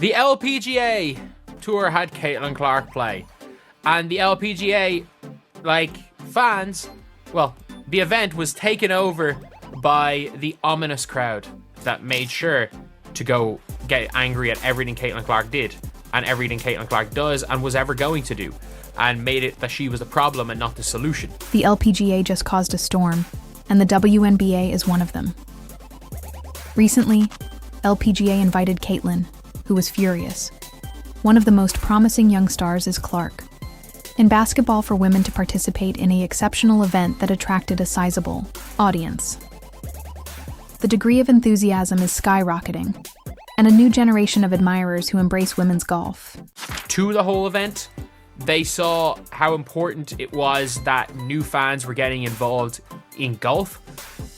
The LPGA Tour had Caitlin Clark play. And the LPGA, fans, the event was taken over by the ominous crowd that made sure to go get angry at everything Caitlin Clark did and everything Caitlin Clark does and was ever going to do, and made it that she was the problem and not the solution. The LPGA just caused a storm, and the WNBA is one of them. Recently, LPGA invited Caitlin, who was furious. One of the most promising young stars is Clark. In basketball for women to participate in an exceptional event that attracted a sizable audience. The degree of enthusiasm is skyrocketing, and a new generation of admirers who embrace women's golf. To the whole event, they saw how important it was that new fans were getting involved in golf,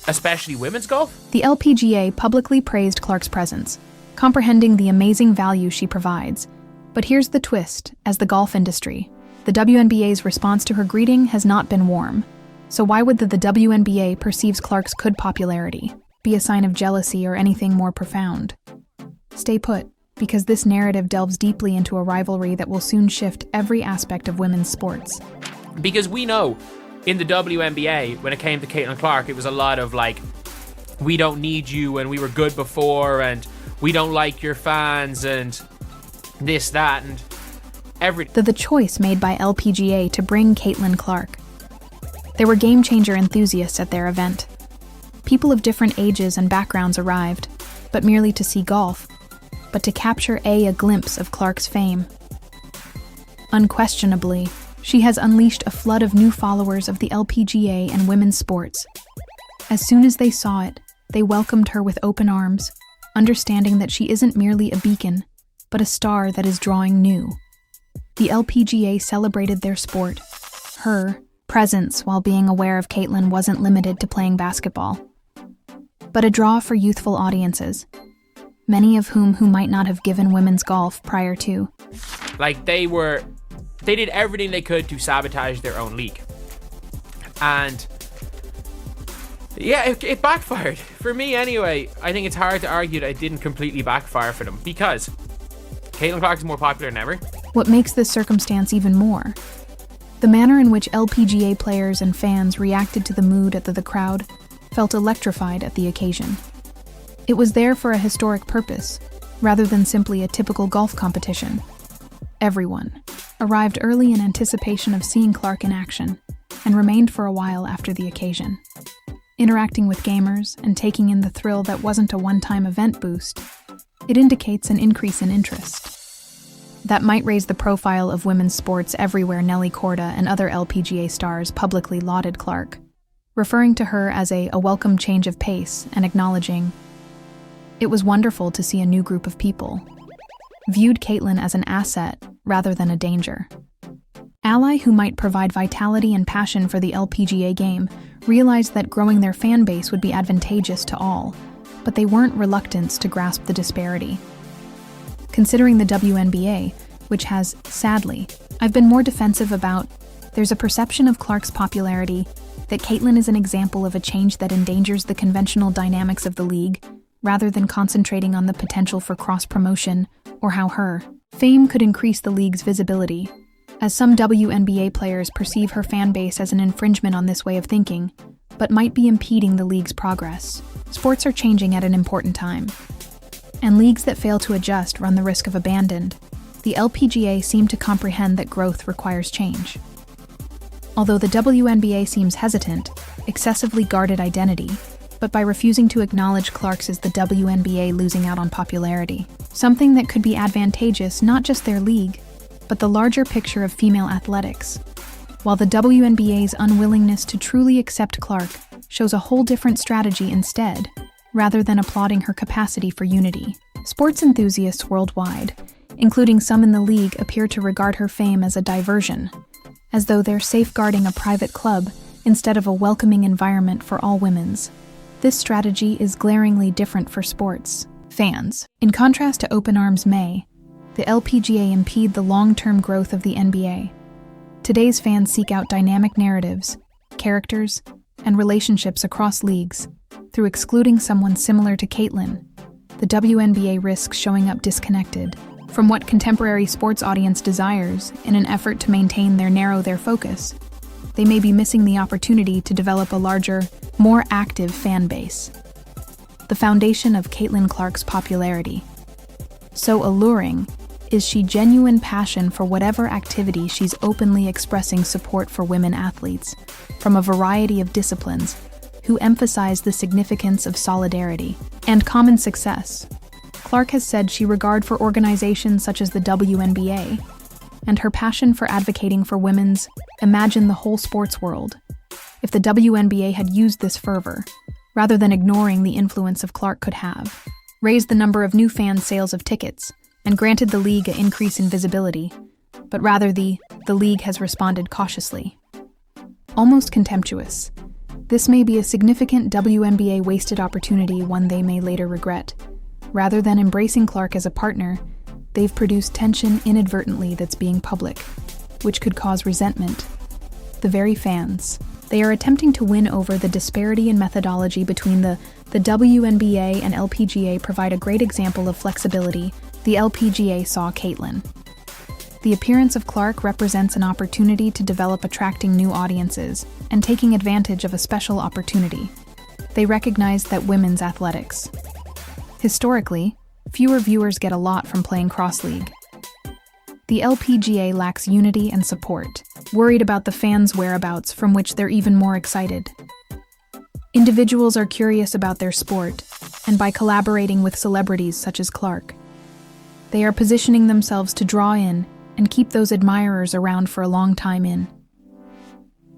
especially women's golf. The LPGA publicly praised Clark's presence, comprehending the amazing value she provides. But here's the twist: as the golf industry, the WNBA's response to her greeting has not been warm. So why would the WNBA perceives Clark's good popularity be a sign of jealousy or anything more profound? Stay put, because this narrative delves deeply into a rivalry that will soon shift every aspect of women's sports. Because we know, in the WNBA, when it came to Caitlin Clark, it was a lot of we don't need you, and we were good before, and we don't like your fans, and this, that, and everything. The choice made by LPGA to bring Caitlin Clark. There were game-changer enthusiasts at their event. People of different ages and backgrounds arrived, but merely to see golf, but to capture a glimpse of Clark's fame. Unquestionably, she has unleashed a flood of new followers of the LPGA and women's sports. As soon as they saw it, they welcomed her with open arms, understanding that she isn't merely a beacon, but a star that is drawing new. The LPGA celebrated their sport. Her presence, while being aware of Caitlin, wasn't limited to playing basketball, but a draw for youthful audiences, many of whom might not have given women's golf prior to. They did everything they could to sabotage their own league. And yeah, it backfired. For me anyway, I think it's hard to argue that it didn't completely backfire for them, because Caitlin Clark is more popular than ever. What makes this circumstance even more? The manner in which LPGA players and fans reacted to the mood of the crowd felt electrified at the occasion. It was there for a historic purpose, rather than simply a typical golf competition. Everyone arrived early in anticipation of seeing Clark in action, and remained for a while after the occasion. Interacting with gamers and taking in the thrill that wasn't a one-time event boost, it indicates an increase in interest. That might raise the profile of women's sports everywhere. Nelly Korda and other LPGA stars publicly lauded Clark, referring to her as a welcome change of pace and acknowledging, "It was wonderful to see a new group of people," viewed Caitlin as an asset rather than a danger. Ally who might provide vitality and passion for the LPGA game realized that growing their fan base would be advantageous to all, but they weren't reluctant to grasp the disparity. Considering the WNBA, which has, sadly, I've been more defensive about, there's a perception of Clark's popularity that Caitlin is an example of a change that endangers the conventional dynamics of the league, rather than concentrating on the potential for cross-promotion or how her fame could increase the league's visibility, as some WNBA players perceive her fan base as an infringement on this way of thinking, but might be impeding the league's progress. Sports are changing at an important time, and leagues that fail to adjust run the risk of abandoned. The LPGA seem to comprehend that growth requires change. Although the WNBA seems hesitant, excessively guarded identity, but by refusing to acknowledge Clark's is the WNBA losing out on popularity, something that could be advantageous not just their league, but the larger picture of female athletics. While the WNBA's unwillingness to truly accept Clark shows a whole different strategy instead, rather than applauding her capacity for unity. Sports enthusiasts worldwide, including some in the league, appear to regard her fame as a diversion, as though they're safeguarding a private club instead of a welcoming environment for all women's. This strategy is glaringly different for sports fans. In contrast to Open Arms May, the LPGA impede the long-term growth of the NBA. Today's fans seek out dynamic narratives, characters, and relationships across leagues. Through excluding someone similar to Caitlin, the WNBA risks showing up disconnected, from what contemporary sports audience desires in an effort to maintain their focus, they may be missing the opportunity to develop a larger, more active fan base. The foundation of Caitlin Clark's popularity. So alluring is she genuine passion for whatever activity she's openly expressing support for women athletes from a variety of disciplines who emphasize the significance of solidarity and common success. Clark has said she regards for organizations such as the WNBA and her passion for advocating for women's imagine the whole sports world. If the WNBA had used this fervor, rather than ignoring the influence of Clark could have, raised the number of new fan sales of tickets, and granted the league an increase in visibility, but rather the league has responded cautiously. Almost contemptuous. This may be a significant WNBA wasted opportunity, one they may later regret. Rather than embracing Clark as a partner, they've produced tension inadvertently that's being public, which could cause resentment. The very fans. They are attempting to win over the disparity in methodology between the WNBA and LPGA provide a great example of flexibility. The LPGA saw Caitlin. The appearance of Clark represents an opportunity to develop attracting new audiences and taking advantage of a special opportunity. They recognize that women's athletics. Historically, fewer viewers get a lot from playing cross-league. The LPGA lacks unity and support, worried about the fans' whereabouts from which they're even more excited. Individuals are curious about their sport, and by collaborating with celebrities such as Clark, they are positioning themselves to draw in and keep those admirers around for a long time in.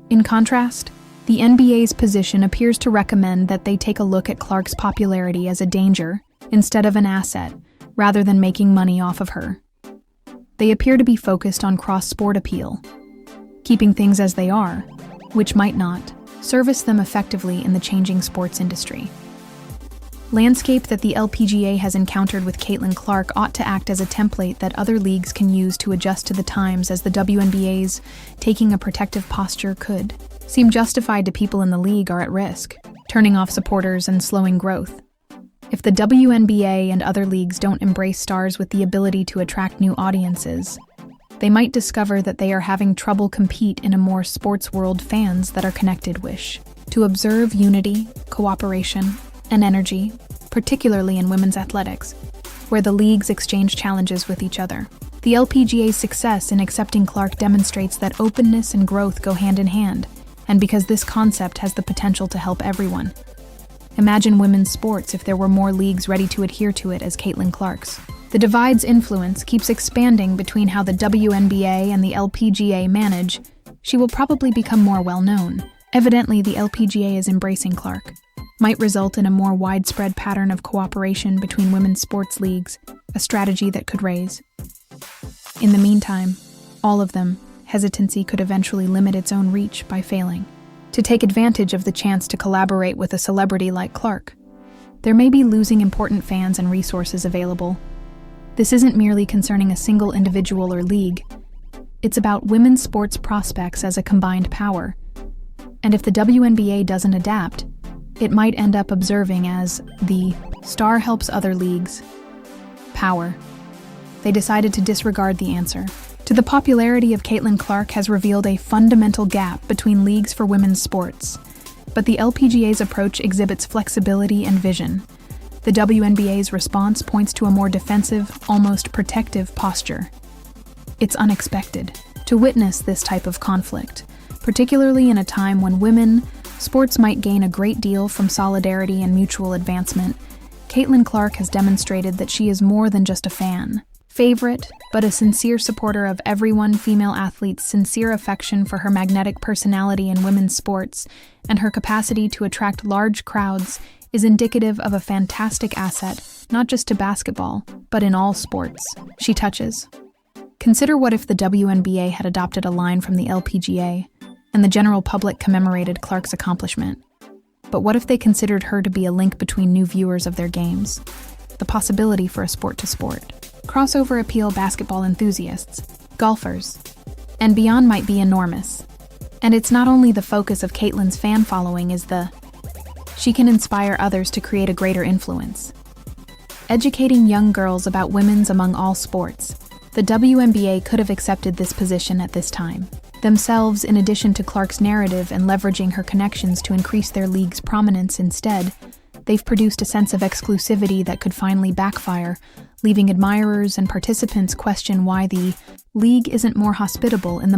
In contrast, the NBA's position appears to recommend that they take a look at Clark's popularity as a danger instead of an asset, rather than making money off of her. They appear to be focused on cross-sport appeal, keeping things as they are, which might not service them effectively in the changing sports industry. Landscape that the LPGA has encountered with Caitlin Clark ought to act as a template that other leagues can use to adjust to the times, as the WNBA's taking a protective posture could seem justified to people in the league are at risk, turning off supporters and slowing growth. If the WNBA and other leagues don't embrace stars with the ability to attract new audiences, they might discover that they are having trouble compete in a more sports world fans that are connected wish to observe unity, cooperation, and energy, particularly in women's athletics, where the leagues exchange challenges with each other. The LPGA's success in accepting Clark demonstrates that openness and growth go hand in hand, and because this concept has the potential to help everyone. Imagine women's sports if there were more leagues ready to adhere to it as Caitlin Clark's. The divide's influence keeps expanding between how the WNBA and the LPGA manage. She will probably become more well-known. Evidently, the LPGA is embracing Clark. Might result in a more widespread pattern of cooperation between women's sports leagues, a strategy that could raise. In the meantime, all of them, hesitancy could eventually limit its own reach by failing to take advantage of the chance to collaborate with a celebrity like Clark. There may be losing important fans and resources available. This isn't merely concerning a single individual or league. It's about women's sports prospects as a combined power. And if the WNBA doesn't adapt, it might end up observing as the star helps other leagues. Power. They decided to disregard the answer. To the popularity of Caitlin Clark has revealed a fundamental gap between leagues for women's sports, but the LPGA's approach exhibits flexibility and vision. The WNBA's response points to a more defensive, almost protective posture. It's unexpected to witness this type of conflict, particularly in a time when sports might gain a great deal from solidarity and mutual advancement. Caitlin Clark has demonstrated that she is more than just a fan. Favorite, but a sincere supporter of everyone. Female athletes' sincere affection for her magnetic personality in women's sports and her capacity to attract large crowds is indicative of a fantastic asset, not just to basketball, but in all sports she touches. Consider what if the WNBA had adopted a line from the LPGA, and the general public commemorated Clark's accomplishment. But what if they considered her to be a link between new viewers of their games? The possibility for a sport-to-sport crossover appeal. Basketball enthusiasts, golfers, and beyond might be enormous. And it's not only the focus of Caitlin's fan following she can inspire others to create a greater influence. educating young girls about women's among all sports. The WNBA could have accepted this position at this time. Themselves, in addition to Clark's narrative and leveraging her connections to increase their league's prominence instead, they've produced a sense of exclusivity that could finally backfire, leaving admirers and participants question why the league isn't more hospitable in the